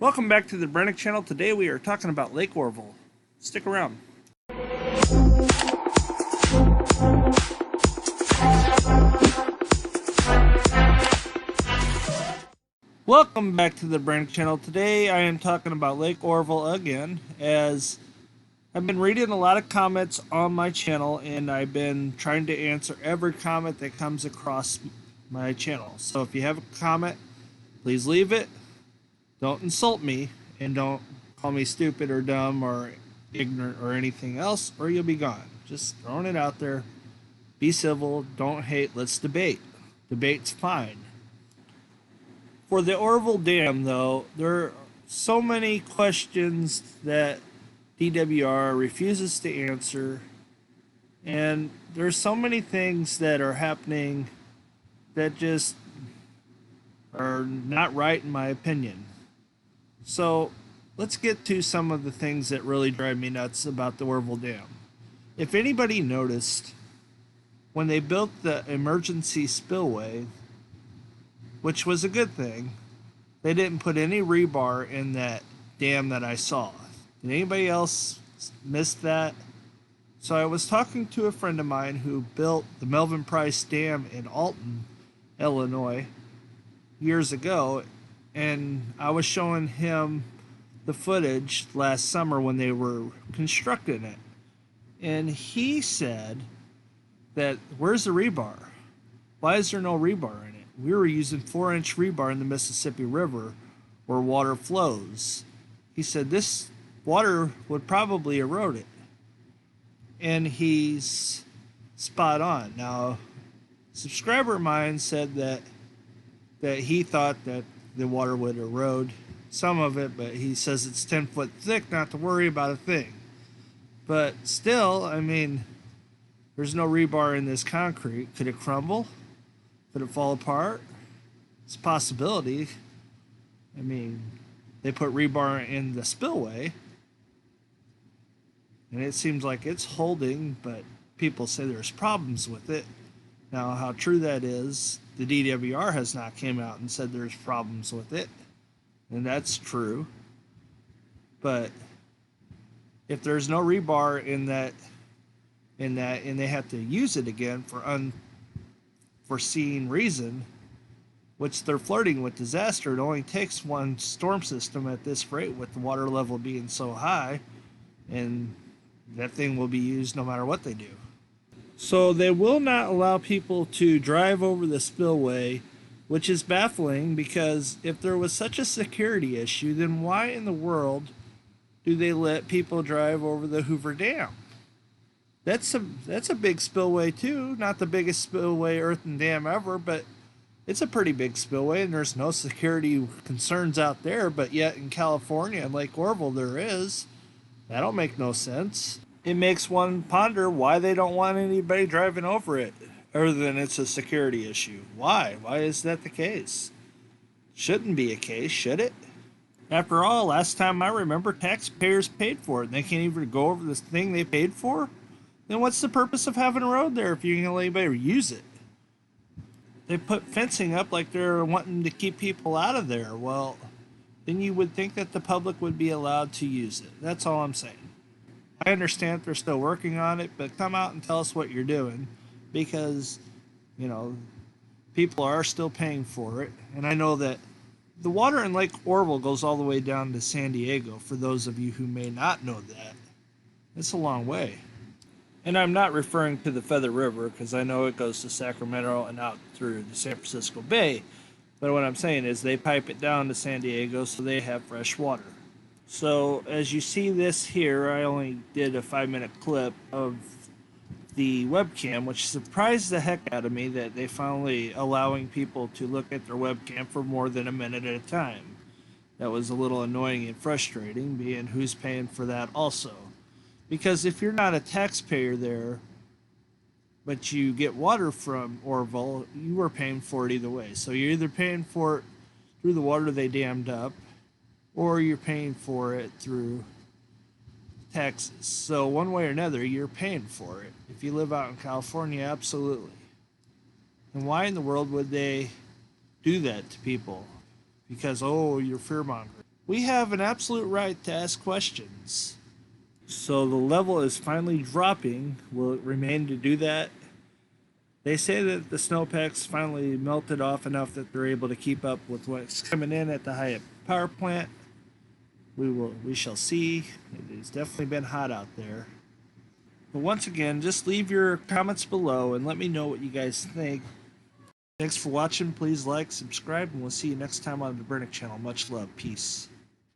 Welcome back to the Brennick channel. Today we are talking about Lake Oroville. Stick around. Welcome back to the Brennick channel. Today I am talking about Lake Oroville again, as I've been reading a lot of comments on my channel and I've been trying to answer every comment that comes across my channel. So if you have a comment, please leave it. Don't insult me and don't call me stupid or dumb or ignorant or anything else, or you'll be gone. Just throwing it out there. Be civil, don't hate, let's debate. Debate's fine. For the Oroville Dam, though, there are so many questions that DWR refuses to answer, and there's so many things that are happening that just are not right in my opinion. So let's get to some of the things that really drive me nuts about the Oroville Dam. If anybody noticed, when they built the emergency spillway, which was a good thing, they didn't put any rebar in that dam that I saw. Did anybody else miss that? So I was talking to a friend of mine who built the Melvin Price Dam in Alton, Illinois, years ago, and I was showing him the footage last summer when they were constructing it. And he said that, where's the rebar? Why is there no rebar in it? We were using 4-inch rebar in the Mississippi River where water flows. He said this water would probably erode it. And he's spot on. Now, a subscriber of mine said that he thought that the water would erode some of it, but he says it's 10 foot thick, not to worry about a thing. But still, I mean, there's no rebar in this concrete. Could it crumble? Could it fall apart? It's a possibility. I mean, they put rebar in the spillway, and it seems like it's holding, but people say there's problems with it. Now, how true that is, the DWR has not came out and said there's problems with it, and that's true. But if there's no rebar in that, and they have to use it again for unforeseen reason, which they're flirting with disaster, it only takes one storm system at this rate with the water level being so high, and that thing will be used no matter what they do. So they will not allow people to drive over the spillway, which is baffling, because if there was such a security issue, then why in the world do they let people drive over the Hoover Dam? That's a big spillway too. Not the biggest spillway earthen dam ever, but it's a pretty big spillway, and there's no security concerns out there, but yet in California and Lake Oroville there is. That don't make no sense. It makes one ponder why they don't want anybody driving over it, other than it's a security issue. Why? Why is that the case? Shouldn't be a case, should it? After all, last time I remember, taxpayers paid for it, and they can't even go over this thing they paid for? Then what's the purpose of having a road there if you can let anybody use it? They put fencing up like they're wanting to keep people out of there. Well, then you would think that the public would be allowed to use it. That's all I'm saying. I understand they're still working on it, but come out and tell us what you're doing, because, you know, people are still paying for it. And I know that the water in Lake Oroville goes all the way down to San Diego, for those of you who may not know that. It's a long way. And I'm not referring to the Feather River, because I know it goes to Sacramento and out through the San Francisco Bay. But what I'm saying is they pipe it down to San Diego so they have fresh water. So as you see this here, I only did a 5-minute clip of the webcam, which surprised the heck out of me that they finally allowing people to look at their webcam for more than a minute at a time. That was a little annoying and frustrating, being who's paying for that also. Because if you're not a taxpayer there, but you get water from Oroville, you are paying for it either way. So you're either paying for it through the water they dammed up, or you're paying for it through taxes. So one way or another, you're paying for it. If you live out in California, absolutely. And why in the world would they do that to people? Because, oh, you're fear-mongering. We have an absolute right to ask questions. So the level is finally dropping. Will it remain to do that? They say that the snowpack's finally melted off enough that they're able to keep up with what's coming in at the Hyatt power plant. We shall see. It has definitely been hot out there. But once again, just leave your comments below and let me know what you guys think. Thanks for watching. Please like, subscribe, and we'll see you next time on the Bernick channel. Much love. Peace.